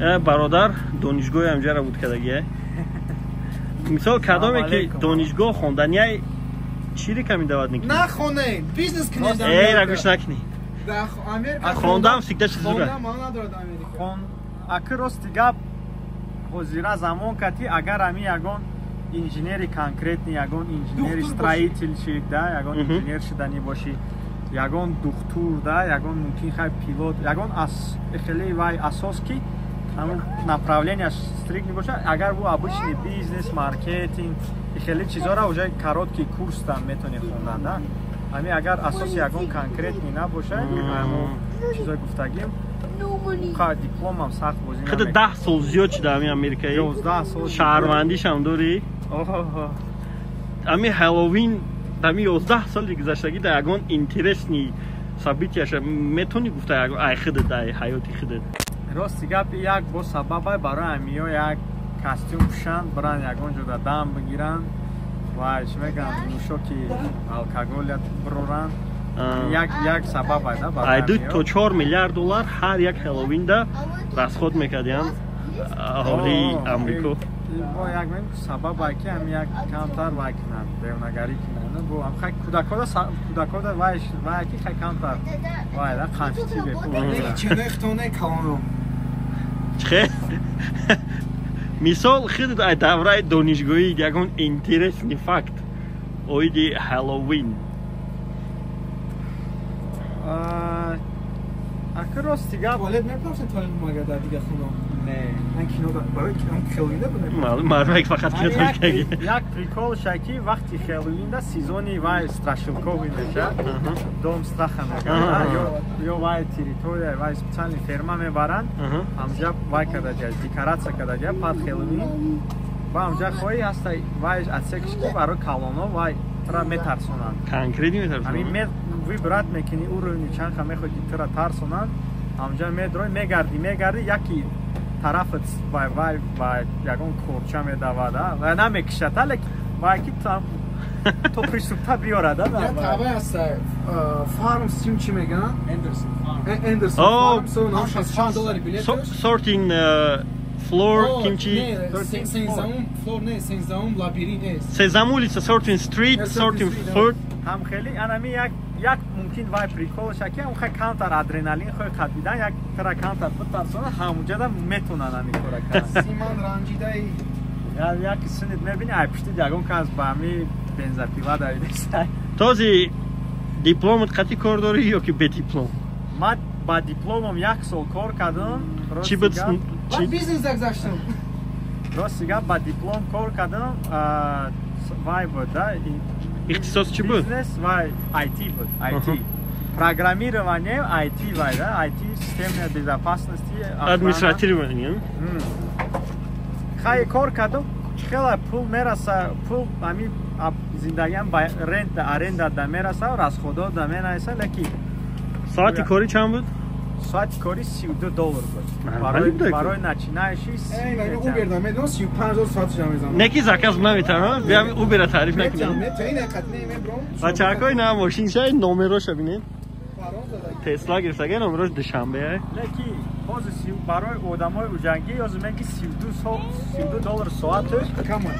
бародар донишгоҳи ҳамҷара буд кардагия. Мисол кадоме ки донишгоҳ хонданяй чири ками давад никни? На хоне, бизнес кни. Ра гӯш накни. Да Америка. Хондам всегда чиз зура. Хондам ман надорад Америка. Хон акы рости гап ҳозира замон кати агар ами ягон инженери конкретни ягон инженери строительщик да ягон инженер шидани боши ягон духтур да ягон мумкин хай пилот ягон хеле вай асос ки ҳамун направлениаш стрикни боша агар бу обычный бизнес маркетинг хеле чизора уже короткий курс там метони хондан да ами агар асоси ягон конкретни набоша ҳамун чизои гуфтагим ка дипломам сахт бозӣ худа 10 сол зиёд шуда ами америкаи 11 сол шаҳрвандишам дорӣ ами ҳаллоуин ами 11 соли гузаштагӣ да ягон интересни собитияша метони гуфта ай худат ай ҳаёти худат рости гапи як бо сабабай барои амиё як костюм пушанд баран ягон ҷода дам бигиранд ва чӣ мегӯям нӯшоки алкоголят бироранд як сабабай да барои ду то 4 миллиард доллар ҳар як ҳаллоуинда расход мекардиянд аҳолии амрико як сабабай ки ами як камтар вай кинанд бевнагарӣ кинанд бо ам хай кӯдакода вай ки хай камтар вай да қанҷити бепул ченехтоне калоно чхе мисол худат ай давраи донишгоҳӣ ягон интересни факт оиди ҳаллоуин акы рости гап волед мепарсен тоин мага дар дига хуно не ан кино барои кино хеллоуин да мардумек фақат кино як прикол шаки вақти хеллоуин да сезони вай страшилкови меша дом страха мегӯяд ё вай территория вай специални ферма мебаранд ҳамҷа вай кардагия декоратсия кардагия пад хеллоуин ва ҳамҷа хоҳӣ ҳаста вай отсекиш ки барои калоно вай тра метарсонанд конкретни метарсонанд вибрат мекунӣ уровни чанха мехоҳӣ ки тра тарсонанд ҳамҷа медрои мегарди яки тарафат вай ягон корча медавада ва намекишада лекин вай ки то приступта биёрада табай аста фарм сим чӣ мегӯянд эндерсон фарм со $60 билет сортин флор кимчи сенздаум флор не сенздаум лабиринт эст сезам улица сортин стрит сортин фуд ҳам хеле анами як мумкин вай приколша ки ам хай камтар адреналин хои қадидан як тара камтар битарсона ҳамуҷада метонан ами кора кардан симан ранҷидаи як синит мебини ай пишти ягон кас ба ами бензопила давидасай този дипломат қатӣ кор дорӣ ё ки бе диплом ман ба дипломам 1 сол кор кардам чӣ буд бизнес загзаштам рости гап ба диплом кор кардам вай буд да ихтисос чӣ буд бизнес вай IT буд IT программирование IT вай да IT системная безопасности администратирование хай кор кардам хела пул мераса пул ами зиндагиам ба аренда да мераса расходо да менайса леки соати кори чанд буд соати кори $32 буд барои начинаиши убер да медон 35 соат ҷам мезанам неки заказ наметавонам биам убера таъриф накунем бачакои на мошиншаи номероша бинем тесла гирифтаги номерош душанбе леки ҳозир барои одамои уҷангӣ ёзу меги $32 соаташ кама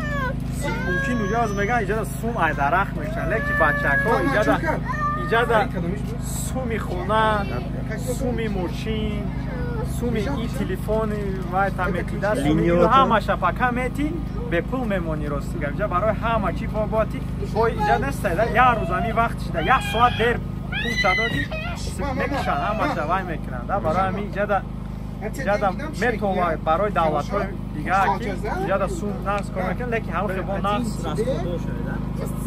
мумкин уҷа ёзу меган иҷада сум ай дарахт мекушанд леки бачако иҷада суми хона суми мошин суми и телефони вай таметида ҳамаша пака мети бепул мемонӣ ростига иҷа барои ҳама чи боботи бой иҷа нестада як рӯз ами вақт шида 1 соат дер пул чадоди мекушанд ҳамаша вай мекунанд барои ами иҷада метова барои давлатҳои дига ки иҷада сум нақс кор мекунанд леки ҳама хебон нақс расходо шуда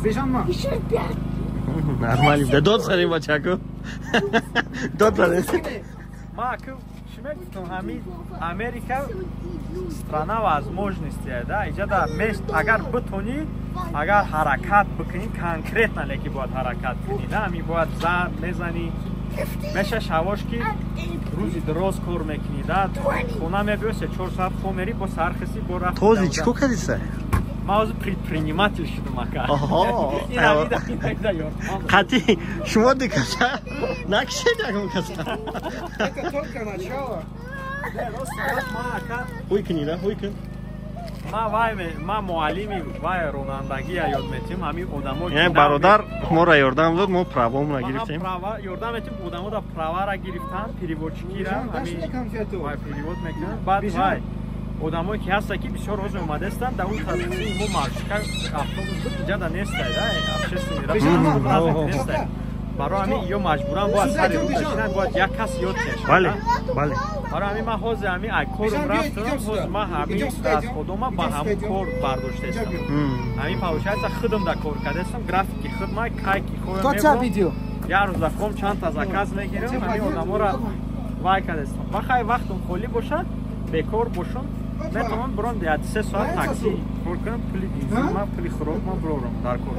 бежанма нормально да дод зарем бачако дод зарем ма ки шуме гуфтам ҳами Америка страна возможностей да иҷада мест агар битонӣ агар ҳаракат бикунӣ конкретно леки бояд ҳаракат кунӣ да ами бояд зарб мезанӣ меша шавош ки рӯзи дроз кор мекунӣ да хона мебиёси 4 соат хо мери бо сархиси бо рафт този чӣ кор кардиса ма ҳозир предприниматель шудам ака қатӣ шумо дикаса накишед ягон каса это только начало ҳуй кунира ҳуй кун ма муаллими вай ронандагия ёд метим ҳамин одамо яъне бародар моро ёрдам дод мо правомро гирифтем ёрдам метим одамода правара гирифтан переводчикира ҳамин вай перевод мекунад баъд вай одамое ки ҳаста ки бисёр роз омадастанд дар он тарафи мо маршка автобус буд иҷада нестай да общественный транспорт нестай барои ҳамин ё маҷбуран бояд сари рӯ бешинад бояд як кас ёд кешад бале бале барои ҳамин ман ҳозир ҳамин ай корум рафтам ҳозир ман ҳамин аз ходома ба ҳамин кор бардоштаистам ҳамин получается худам да кор кардастам графики худма кайки хоям як рӯз дафом чандта заказ мегирам ҳамин одаморо вай кардастам бахай вақтум холӣ бошад бекор бошам метавонам биром 3 соат такси кор кунам пули бензин пули хӯрокма брорам дар кор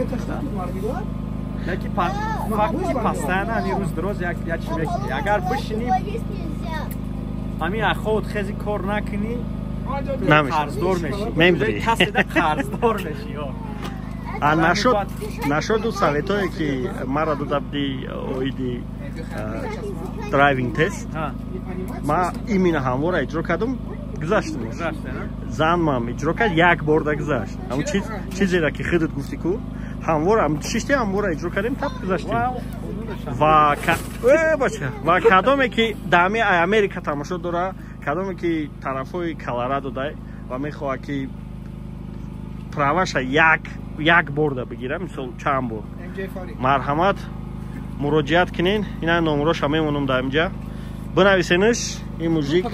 яки факти постоянно ҳамин рӯз дароз як чиз мекунӣ агар бишинӣ ҳамин аход хези кор накунӣ қарздор мешӣ касида қарздор мешӣ нашоду советое ки мара додабди оиди драйвинг тест ма именно ҳамвора иҷро кардам гузаштам занмам иҷро кард як борда гузашт ҳамн чизеро ки худат гуфти ку ҳамвора шишти ҳамвора иҷро кардем таб гузаштем ва кадоме ки дами америка тамошо дора кадоме ки тарафҳои колорадо дай ва мехоҳад ки праваша як борда бигира мисол чанд бор марҳамат муроҷиат кунен ина номероша мемонам дар инҷа бинависенаш ин мужик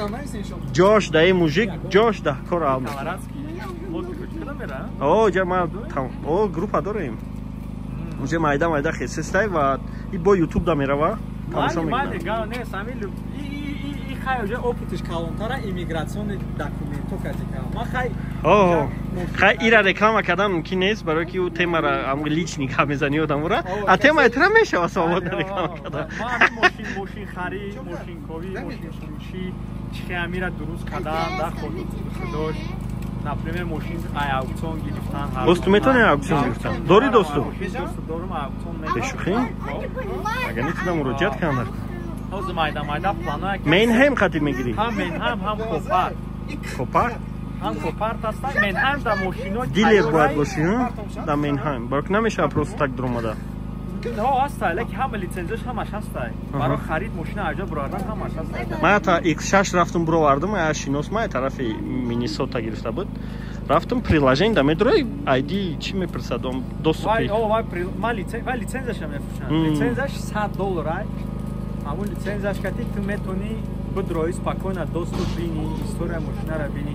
ҷош да ин мужик ҷош да кор алме группа дорем уҷа майда хесистай ва и бо ютуб да мерава тамошо мекунад хай ира реклама кардан мумкин нест барое ки ӯ темара личник мезани одамора а темаи тра мешава свободна реклама кардан мошинхарӣ мошинковӣ мошинфурӯшӣ чихиамира дуруст кардан да ходош например мошин аукцион гирифтан досту метавонед аукцион гирифтан дори досту дорум аукцион бешухӣ агар нетуда муроҷиат кардам ҳозир майда планоя менҳем хатиб мегирӣ ҳам менҳам ҳам копар ҳам копарт ҳастад менҳам да мошино дилер бояд бошӣ да менҳам барок намешава просто так дуромада ҳастай леки ҳама лицензияш ҳамаш ҳастай барои харид мошина аҷо бироардан ҳамаш ҳастай ман ҳатто X6 рафтум бировардам шинос ман тарафи Миннесота гирифта буд рафтум приложение да медурои айди чӣ мепирсад доступи ман лицензияша мефурӯшам лицензияш $100 ҳамун лицензияш кати ту метавонӣ бидрои спокойно доступ бини история машинара бини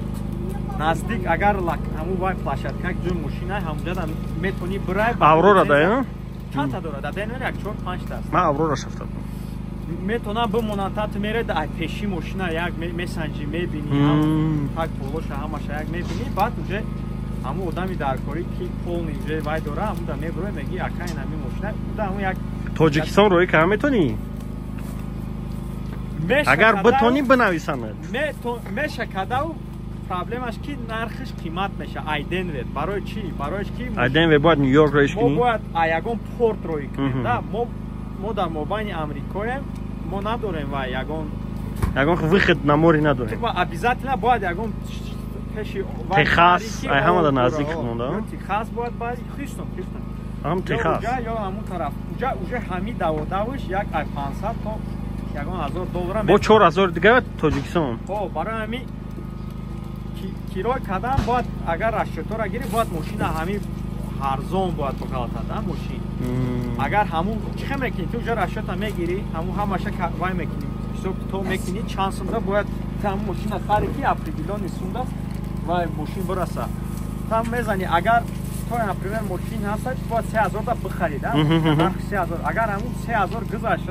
наздик агар ҳамун вай площадка ҷои машина ҳамҷада метавонӣ бирай аврора да чандта дорад аденор 4-5 таст ман аврора шафтам метавонам бимонанд та ту меред ай пеши машина як месанҷӣ мебинӣ так полоша ҳамаша як мебинӣ баъд уҷа ҳамун одами даркорӣ ки полни уҷа вай дора ҳамуда мебурой меги акаин ҳамин машина уда ҳамун як тоҷикистон роҳӣ кардам метавонӣ агар битонӣ бинависанад меша кадав проблемаш ки нархиш қимат меша айденвер барои чӣ барои ки айденвер бояд нью-йорк роиш мо бояд ягон порт роӣ кунем да мо дар мобайни амрикоем мо надорем ва ягон выход на море надорем обязательно бояд ягон пеши техас ай ҳамада наздик монда техас бояд баъд хистон ҳам техас ё ҳамун тараф уҷа ҳами даводавш як ай 500 то ягон $1000 бо 4000 дига тоҷикистон барои ҳамин кирой кардан бояд агар расчетора гирӣ бояд мошина ҳамин арзон бояд бухалтада мошин агар ҳамун чихе мекунӣ ту уҷа расчета мегирӣ ҳамун ҳамаша вай мекунӣ ҳисоб китоб мекунӣ чанд сумда бояд ҳамун мошина саре ки определённый сумдаст вай мошин бираса там мезанӣ агар то например мошин ҳастад бояд 3000 да бихарид нархи 3000 агар ҳамун 3000 гузашт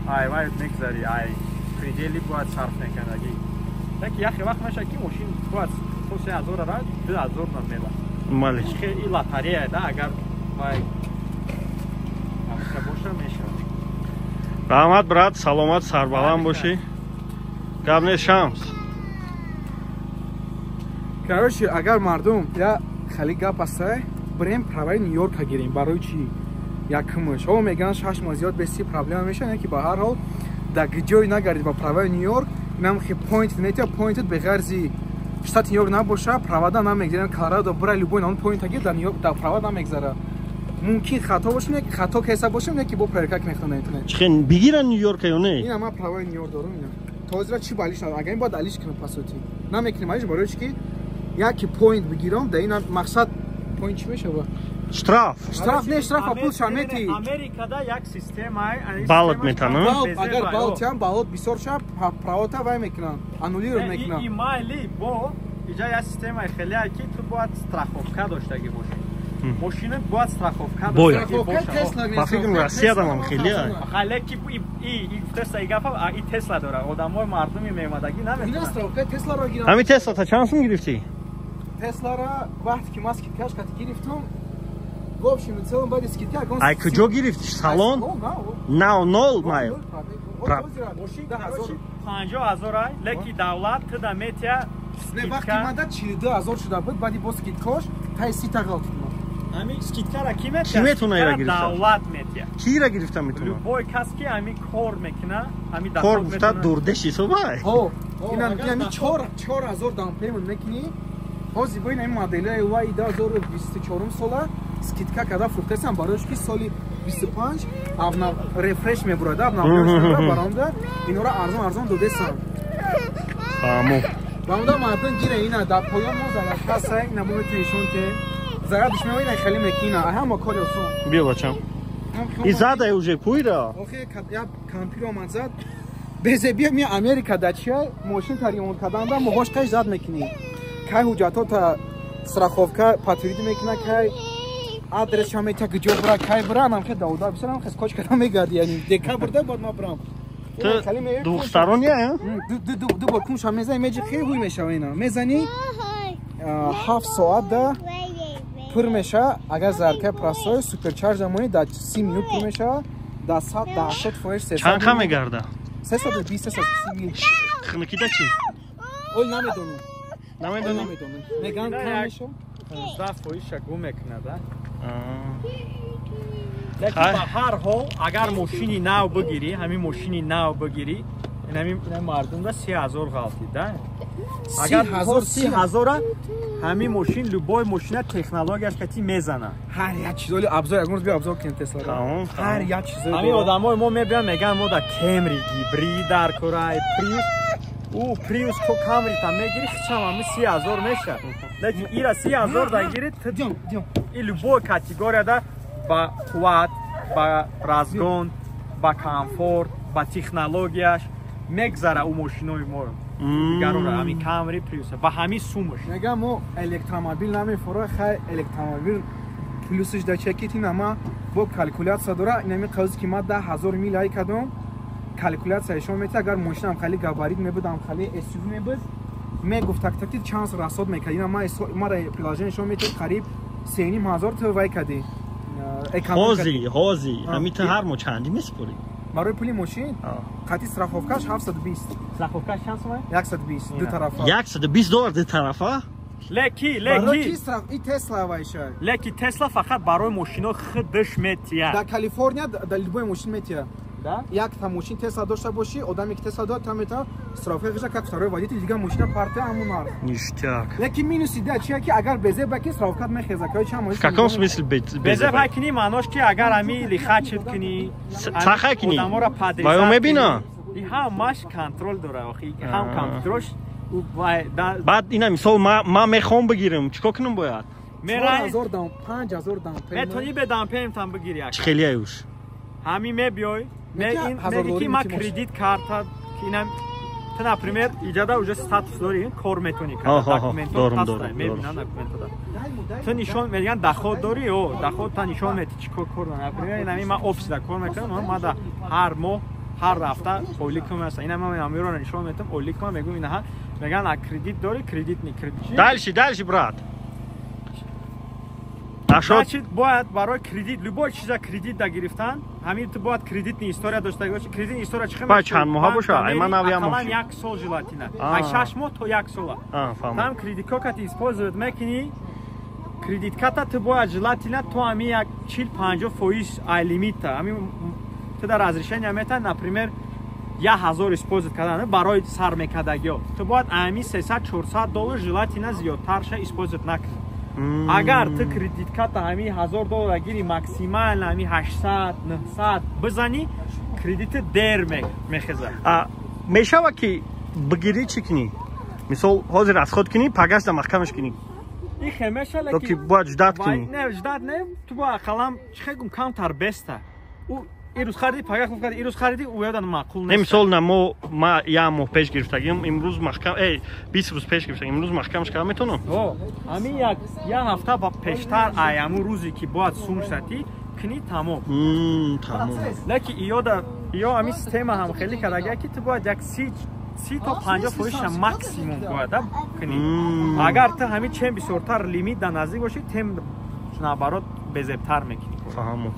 ай вай мегзарӣ ай предели бояд сарф мекунадӣ таки яхе вақт мешад ки мошин бояд то 3000 ра 2000 нам меда мале и лотарея да агар вай боша мешавад раҳмат брат саломат сарбаланд бошӣ гап нест Шамс короче агар мардум я хали гап астае бирем праваи нью-йорка гирем барои чӣ якумш о меган 6 моҳ зиёд беси проблема мешавад ки ба ҳар ҳол дар ҷои нагардид ба праваи нью-йорк нам хи point нетя pointed бе ғарзи штат Нью-Йорк набоша, провода намегзаранд, Колорадо бра любой он поинт гир дар Нью-Йорк дар провод намегзара. Мумкин хато боше, хато кеса боше, ки бо перкак мехона интернет. чихен бигиран Нью-Йорк ё не? Ина ма правои Нью-Йорк дорум ина. Тозра чи балиш надам, агар ин бод алиш кунам пасоти. Намекунам алиш барои чи ки яки поинт бигирам, да ина мақсад поинт чи мешава? Штраф. Штраф не штраф, а пул шамети. Америкада як системаи Балот метана. Агар балотям, балот бисёр шаб, правота вай мекунам, аннулиро мекунам. И майли бо иҷа як системаи хеле ки ту бояд страховка доштагӣ бошӣ. Мошина бояд страховка бояд. Ба фикрам Россияда ҳам хеле хале ки и Тесла и гафа и Тесла дора. Одамои мардуми меомадагӣ наметавонанд. Ина страховка Тесларо гирам. Ҳами Тесла чанд сум гирифтӣ? Тесларо вақте ки ман скидкаш кати гирифтам, в общем и целом баъди скидка агон. Ай куҷо гирифтӣ? Салон? Нав 0 майл. 50,000 ай, леки давлат туда метия не вақти мада 42,000 шуда буд, баъди бо скидкаш тай 30 тағал тудман. Ами скидкара ки метия? Ки метуна ира гирифта? Давлат метия. Кира гирифта метуна? Любой кас ки ами кор мекуна, ами доход кор метуна. гуфта дурдеши собай. О, ина ами 4000 даун пеймент мекунӣ. Ҳозир бо ин моделаи вай 2024 сола скидка када фуртесам барош ки соли 25 авна рефреш мебурада, авна баранда инора арзон додесам. Фаҳмо. Банда мардон гира ина да поён мо зара каса ина мо тешон ке зара душман ина хали мекина ҳама кори осон. Бия бачам. И зада уже пуйра. Охе я кампиро мазад безе бия ми Америка дача машин таримон каданда мо хош кай зад мекини. Кай ҳуҷҷатҳо та страховка патвирид мекуна кай адрес шамета ки ҷо бра кай бра нам ке дауда бисарам хес коч када мегарди яни декабрда бод ма брам. Двухсторонняя, а? Ду бор кум шамеза меҷи хе ҳуй мешава ина. Мезани 7 соат да пур меша, агар зарка прасой суперчарж амони да 30 минут пур меша, да 180% чанд ха мегарда? 320 хникида чи? Ой намедонам. Намедонам. Меган кам меша? 15% гум мекуна да. Леки ба ҳар ҳол агар мошини нав бигирӣ, ҳамин мошини нав бигирӣ, ин мардум да 30,000 ғалти да. Агар 30,000 ҳамин мошин любой мошина технологияш ки мезана. Ҳар як чизоли абзор ягон би абзор кин Тесла. Ҳар як чизоли. Ҳамин одамои мо мебиён меган мо да Camry гибрид дар кора Prius. Prius ко Camry там мегири хичам 30,000 меша. Лекин ира 30,000 да гири и любой категория да ба қувват, ба разгон, ба комфорт, ба технологияш мегзара у мошинои мо. Дигарора ҳамин Camry, Prius ба ҳамин сумаш. Мегам мо электромобил намефуро, хай электромобил плюсш да чекити нама бо калькуляция дора, инами қавзи ки ма 10,000 мил ай кадом калькуляция ишон мета, агар мошинам хали габарит мебуд, ам хали SUV мебуд, мегуфт так чанс расод мекард. Ина мара приложение ишон мета қариб 3,500 то вай кади. ҳози ҳамита ҳар мо чанди меспурӣ? Барои пули мошин қати страховкаш 720. Страховкаш чанд сум? 120 ду тарафа. $120 ду тарафа? Леки и Тесла вайша. Леки Тесла фақат барои мошино худаш метия. Дар Калифорния да любой мошин метия. Да? Як та мошин Тесла дошта боши, одаме ки Тесла дод там мета страховка гиша как второй водитель дига мошина парта ҳамун нарх. Ништяк. Леки минуси да чия ки агар безе баки страховка мехеза кай чам мошин. В каком смысле безе бакини манош ки агар ами лихачит кини саха кини одамора падриза. Ваё мебина? И ҳам маш контрол дора охи. Ҳам контролш баъд ина мисол ма мехом бигирам чико кунам бояд? 4,000 даун 5,000 даун метони бе даун пеймент там бигири як. Хеле аюш. Ҳами мебиёй меги ма кредит карта ки инам ты например иҷада уже статус дори кор метони документҳо ҳаста мебинан документҳо ты нишон мегӯянд доход дори о доход та нишон мети чӣ кор дорам например инами ма офисда кор мекунам ма да ҳар моҳ ҳар рафта ойликум аст ина ма амиро нишон метам ойликум мегӯям инаҳа мегӯянд а кредит дори кредит не кредит дальше брат значит бояд барои кредит любой чиза кредит да гирифтан ҳамин ту бояд кредитни история дошта боши кредитни история чӣ ба чанд моҳа боша ай ман авиам акалан 1 сол желатина ай 6 моҳ то 1 сола там кредит картати использовать мекунӣ кредит карта ту бояд желатина то ами як 40-50% ай лимита ами ту дар разрешения мета например 1000 использовать кардан барои сар мекардагиҳо. Ту бояд ами $300-400 желательно зиёдтарша использовать накунӣ. Агар ту кредиткарта ҳами $1000 гири максимал ҳами 800-900 бизани, кредити дер мехезад. Мешава ки бигирӣ чӣ кунӣ? Мисол ҳозир расход кунӣ, пагаш да маҳкамаш кунӣ. И хемеша леки. То ки бояд ждат кунӣ. Не, ждат не. Ту бояд қалам чихегум камтар беста. Ирӯз хариди, пагаш муфкади, ирӯз хариди, уядан маъқул нест. Мисол на ма як моҳ пеш гирифтагим, имрӯз маҳкам, 20 рӯз пеш гирифтагим, имрӯз маҳкамаш кардам метавонам? Ҳамин як ҳафта ба пештар аяму рӯзе ки бояд сум шати, кунӣ тамом. Тамом. Леки ё ҳамин система ҳам хеле кардаги ки ту бояд як 30 то 50% максимум бояд кунӣ. Агар ту ҳамин чем бисёртар лимит дар наздик бошӣ, тем наоборот безебтар мекунӣ. Фаҳмод.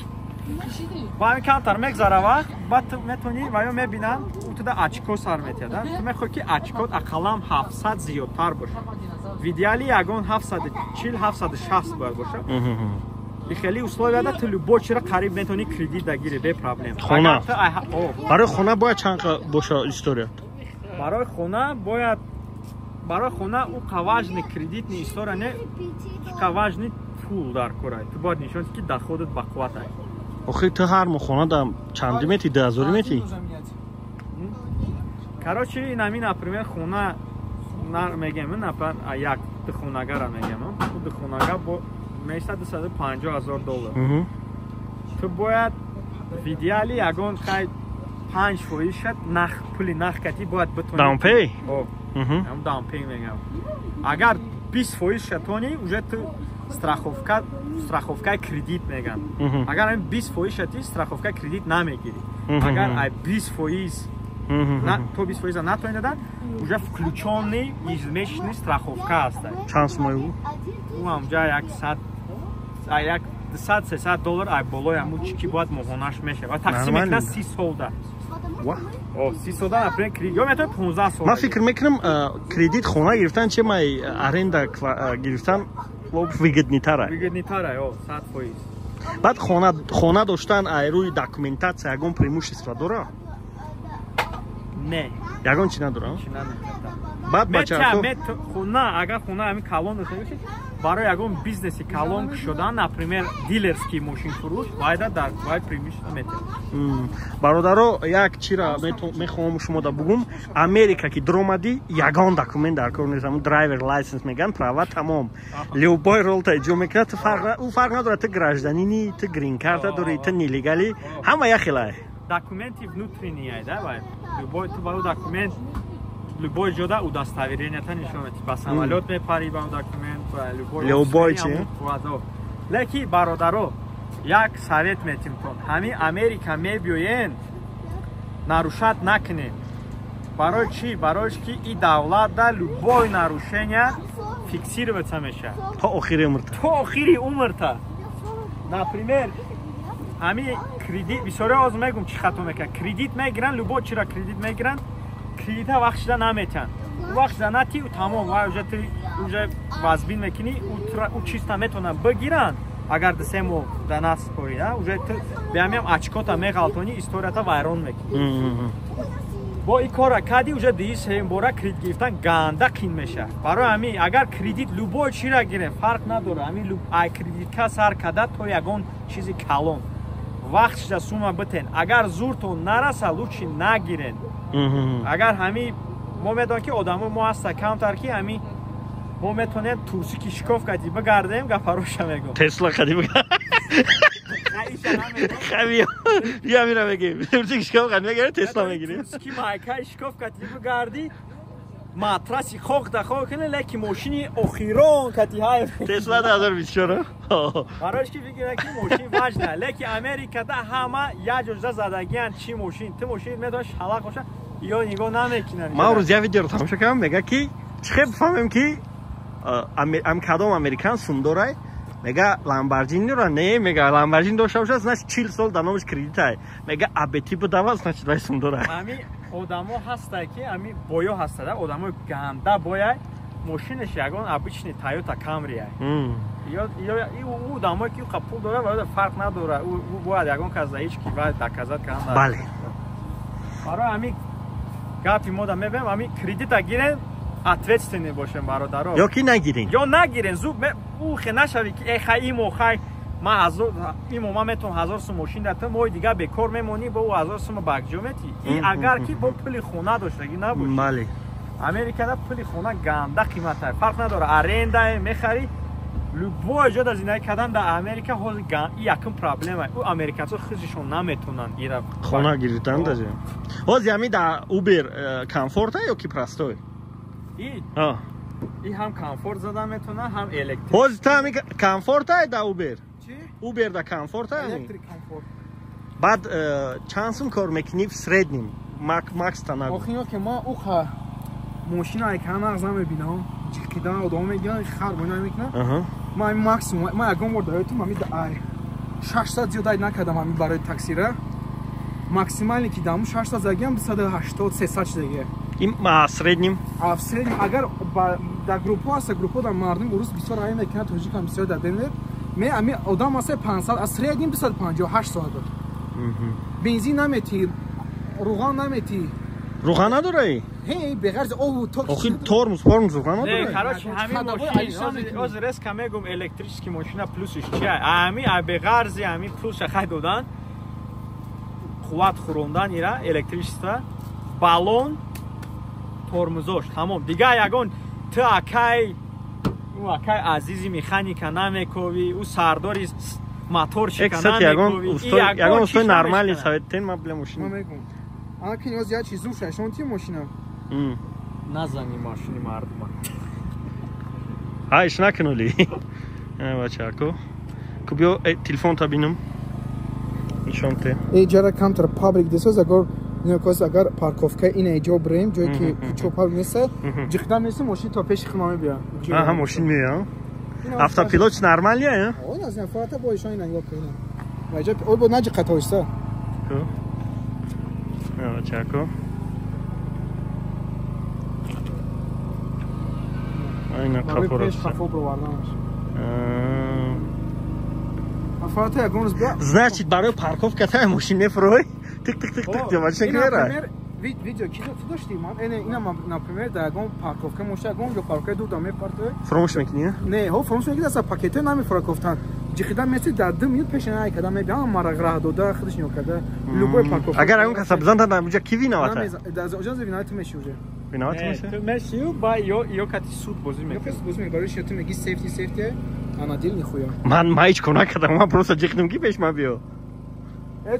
با همین کمتر میگذره وقت بعد تو میتونی و یا میبینم او تو ده اچکو سر میتیده تو میخوای که اچکوت اقلام 700 زیادتر باشه ویدیالی یگان 740 760 باید باشه این خیلی условия ده تو любой چیز قریب میتونی کردیت بگیری به پرابلم. خونه برای خونه باید چند باشه استوریا؟ برای خونه او قواجن کردیت نی استوریا نه قواجن پول در کره تو باید نشون که دخودت بقوت است. آخه تو هر مخونه دم چندی میتی؟ 10,000 میتی؟ کارچی این همین اپریمر خونه میگم من اپن یک خونه‌گر میگم خود خونه‌گر با میشه $250,000 تو باید ویدیالی یگان خیلی 5% نخ پولی نخ کتی باید بتونی داون پی؟ هم داون پی میگم اگر 20% تونی اونجا تو страховка кредит меган. Агар ин 20% страховка кредит намегири. Агар ай 20% то 20% натони дадан, уже включённый ежемесячный страховка аст. Чанд сумаи? У амҷа як $200-300 ай болои аму чики бояд моҳонаш меша. Ва тақсим мекунад 30 солда. Ва? 30 солда например кредит. Ё метавонад 15 солда. Ман фикр мекунам кредит хона гирифтан чӣ май аренда гирифтан выгоднитара. Выгоднитара, 100%. Баъд хона доштан рӯи документатсия ягон преимущество дора? Не. Ягон чӣ надора? Чӣ надора. Баъд бачаҳо хона, агар хона ҳамин калон дошта бошед, барои ягон бизнеси калон шудан, например, дилерский мошин фурӯш, бояд дар преимущество метавонад. бародаро, як чира мехоҳам шумо да бугум, Америка ки дромади, ягон документ дар кор нест, ҳамун драйвер лайсенс меган, права тамом. Любой ролта иҷро мекунад, ӯ фарқ надорад, ту гражданини, ту грин карта дорӣ, ту нелегали, ҳама як хелае. Документи внутренние, да, бай. Любой ту барои документ любой ҷода удостоверенията нишон медиҳад. Ба самолёт мепарӣ ба документ, любой чӣ. Леки бародаро, як совет метимтон. Ҳамин Америка мебиёен, нарушат накунед. Барои чӣ? Барои ки ин давлат да любой нарушение фиксироваться мешавад. То охири умрта. То охири умрта. Например, ҳамин кредит, бисёриҳо ҳозир мегӯм чӣ хато мекунанд. Кредит мегиранд, любой чиро кредит мегиранд. Кредита вақтшида наметан. Вақтшида нати, тамом, уже вазбин мекунӣ, у чиста метавонанд бигиранд. Агар десемо да нас спори, уже беҳамиам очкота меғалтонӣ, историята вайрон мекунӣ. бо ин кора кади уже ди сеюм бора кредит гирифтан ганда қин меша. Барои ҳамин агар кредит любой чира гирем фарқ надора. Ҳамин ай кредитка сар када то ягон чизи калон. Вақтшида сума битен. Агар зуртон нараса лучи нагирен. Агар ҳамин мо медонем ки одамо мо ҳаста камтар ки ҳамин мо метонем турсики шикоф кади бигардем гафароша мегӯм. Тесла кади бигардем. Хавиё. Я мира мегем. Турсики шикоф кади мегирем, Тесла мегирем. Турсики майкаи шикоф кади бигарди. матраси хок да хок кане леки мошини охирон кати ҳай. Тесла 2024. Бароиш ки фикр ки мошин важна. Леки Америкада ҳама як ҷоҷа задагиан чи мошин. Ты мошин медош ҳалақ боша. Ё нигоҳ намекунанд. Ман рӯз я видеоро тамошо кардам, мега ки чӣ бифаҳмем ки кадом американ сум дорад. Мега Lamborghini ро не, мега Lamborghini дошта бошад, значит 40 сол дар номаш кредит ай. Мега абети будавад, значит вай сум дорад. Ҳамин одамо ҳаста ки ҳамин боё ҳаста да, одамои ганда бояй мошинаш ягон обычный Toyota Camry ай. Ё одамое ки пул дорад ва фарқ надорад. У бояд ягон каза ҳеч ки вай доказат кан. Бале. Барои ҳамин гапи мода мебем ами кредита гирен ответственный бошем бародаро ёки нагирин ё нагирен зуб у хенашави ки эй хай имо хай ма имо ма метон 1000 сум мошин дата мой дига бекор мемонӣ бо 1000 сум багҷомети и агар ки бо пули хона доштагӣ набошӣ мале америкада пули хона ганда қиматар фарқ надора аренда мехари любой ҷо дар зиндаги кардан дар америка ҳозир якум проблема у американцо хизишон наметонанд ира хона гиритан даже ҳозир ами да убер комфорта ёки простой и ҳам комфорт зада метавонад ҳам электрик ҳозир та ами комфорта да убер Чи? убер да комфорта Electric comfort. баъд чанд сум кор мекунӣ в среднем макс та нагу Охин ки ма уха мошина ай кана зам мебинам ҷиқидан одам мегиран хар бона мекунам ма максимум ма ягон бор даётум ами ай 600 зиёда накардам ами барои таксира максимале ки даму 600 загиам 280 300 шудагия ин среднем а в среднем агар дар группа аст группа дар мардум урус бисёр ай мекунад тоҷикам бисёр дар денвер ме ами одам аст 500 а среднем 258 соат бензин наметӣ руған наметӣ руған надораи ҳей беғарзи ову то охи тормуз руған надораи короче ҳамин мошин оз резка мегум электрический мошина плюсиш чия ами беғарзи ами плюсша хай додан қувват хӯрондан ира электричество баллон тормузош тамом дига ягон ту акай у акай азизи механика намековӣ у сардори моторчика намековӣ ягон устои нормали советен ма бля мошина мегум аки ниёз я чизу шашонти мошина назани машини мардума иш накунули бачако кубиё телефонта бинам нишонте эҷара камтар паблик десоз агар некоз агар парковка ин эҷо брем ҷое ки чопаб неса ҷиқдан неса мошин то пеши хима мебия аҳа мошин мея автопилот нормалия ой назна фата бо ишон нагоҳ кунам ваҷа ой бо наҷи қатоиста бачако айна кафорат фата ягон рӯз бия значит барои парковка та мошин мефурӯй тик тик тик тик девачек мера видео ки ту дошти ман ина например да ягон парковка мошина ягон ҷо парковка дуда мепартои фромӯш мекунӣ не ҳо фромӯш мекунӣ аса пакете намефуракофтан ҷиқидан меси дар 2 минут пеши най када мебиам мара раҳ дода худиш ниё када любой парковка агар ягон каса бизанда дар уҷа ки виновата дар оҷаз виноват меши уже виноват меша ту меси ба ё кати суд бозӣ мекунӣ барои шо ту меги сефти ана дил нихуя ман ҳеҷ кор накардам ман просто ҷиқдам ки пеш ма биё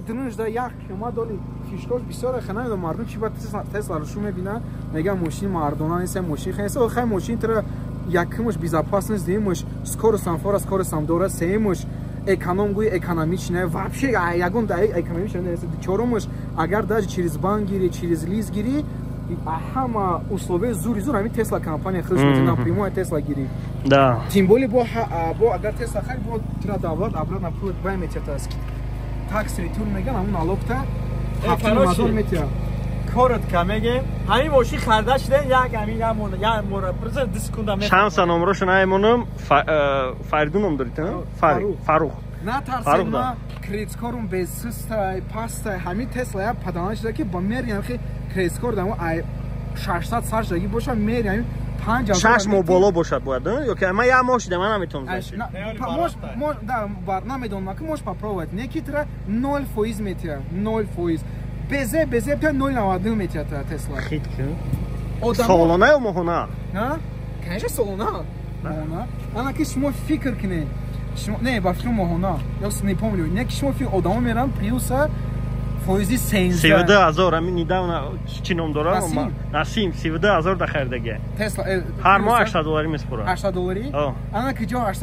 дунуш да як килома доли фишкош бисёр хана до мардум чи ба Тесла рушу мебина мегам мошин мардона нест мошин хеса хай мошин тра якмош безопасность демош скоро самфора скоро самдора семош эконом гуи экономичная вообще ягон да экономичная нест чорумош агар даже через банк гири через лиз гири ҳама условия зури зур ҳамин Тесла компания хизмат напрямую Тесла гири да тем более бо агар Тесла хай бо тра давлат обратно пул баймечатаст такс ретурн меган ҳамун налогта 7000 метра коротка мегем ҳамин мошин харда шуда як ҳамин як мора просто 2 секунда мефаҳмам шамса номрош наемонам фаридун ном дорид фарух натарсед ма кредиткорум безсустай пастай ҳамин Тесла я падана шуда ки ба мери ҳамхи кредиткор дамо 600 саршдаги боша мери ҳамин 5000 6 моҳ боло бошад бояд ёки ман як моҳ шуда ман наметавонам намедонам ки мош попробовать некитра 0% метра 0% безе 0.99 метра Тесла солона ё моҳона конечно солона ана ки шумо фикр кунед не ба фикр моҳона ё не помню не ки шумо фикр одамо меран приуса фоизи 13000 ами недавно чи ном дорам насим 13000 да хардаги Тесла ҳар моҳ $8 меспурам $8 ана ки ҷо $8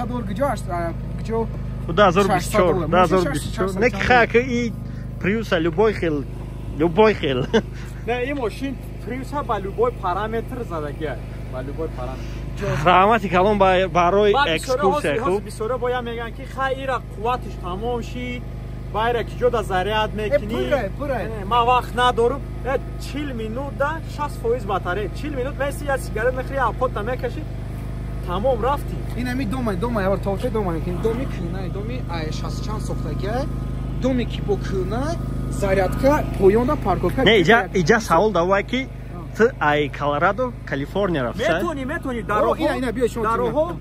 ҷо 2024 не ки хак и приуса любой хел не ин мошин приуса ба любой параметр задагия ба любой параметр раҳмати калон барои экскурсия хуб бисёра боя меган ки хай ира қувватиш тамом ши байра ки ҷода заряд мекунӣ ман вақт надорум 40 минутда 60% батарея 40 минут меси я сигарет мехӯри апота мекашӣ тамом рафтӣ ин ами дома яр тофе дома доми кӯна доми 60 чанд софтаги доми ки бо кӯна зарядка поёнда парковка не иҷа савол давай ки تو ای کالرادو کالیفرنیا رفتی؟ میتونی دروها بیا شما دروها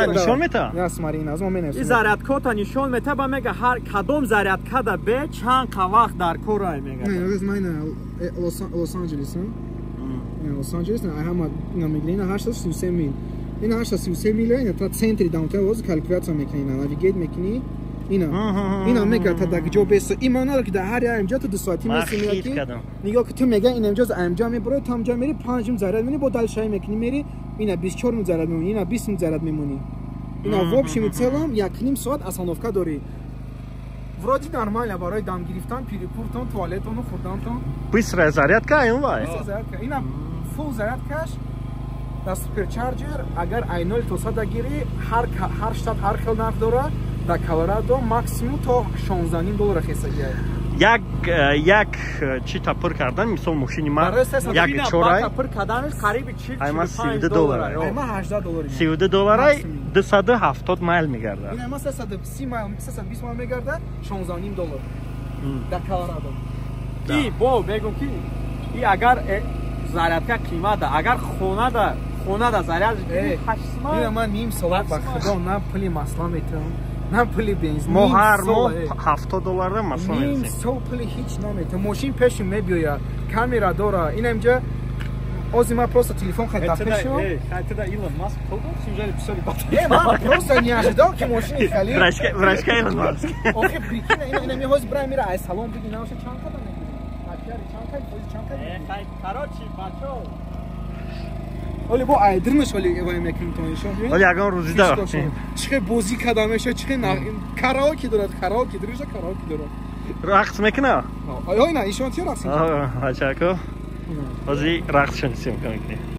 نشون میده؟ راست ماری این از ما این زرادکات نشون میده با میگه هر کدوم زرادکات به چند وقت در کار میگه نه از من لس آنجلس لس آنجلس نه هم میگن 833 میل این 833 میل این تا سنتری داونتاون واز کالکولیت میکنی ناویگیت میکنی اینا میگه تا دیگه جو بس ایمانه که در هر اینجا تو 2 ساعتی میسی نگاه که تو میگه این اینجا انجام میبره تا اونجا میری 5 زرد میبینی با دلشای میکنی میری اینا 24 زرد میمونی اینا 20 زرد میمونی اینا в общем целом 1.5 ساعت остановка داری вроде нормально برای دم گرفتن پیریپورتون توالتون و خوردنتون 20 зарядка اون وای 20 зарядка اینا فول зарядкаш در سوپرچارجر اگر اینول تو صد گیری هر شتات هر خیل نرخ داره در کالرادو ماکسیموم تا 16.5 $. یک چی تا پر کردن مثلا ماشین ما یک چورای پر کردنش قریب 45 $. ایما 18 $32 270 مایل میگرده این ایما 330 مایل 320 مایل میگرده 16.5 $. در کالرادو ای با بگم که ای اگر زرادکا قیمت اگر خونه دا زراد 8 ماه این من نیم ساعت با خدا نه پلی مسئله میتونم نه پلی بنزین ما هر ماه $70 مثلا نیم ساعت پلی هیچ نمیتونم ماشین پیش میبیاید کامیرا داره این اینجا озима просто телефон хотел пишу. Это Илон Маск пробовал уже писали батарею. Я просто не ожидал, что машина халил. Врачка Илон Маск. Окей, прикинь, она мне хоз брай мира, ай салон беги на уша чанка да не. Хатяри чанка. Короче, бачо. Оли бо ай дырмыш оли евай мекин то ишо. Оли агон рузида. Чихе бози кадамеша, чихе караоке дорад, караоке дрижа караоке дорад. Рахс мекна? Ой, на ишон ти рахс. Ачако. Ози рахс шунсим конкретно.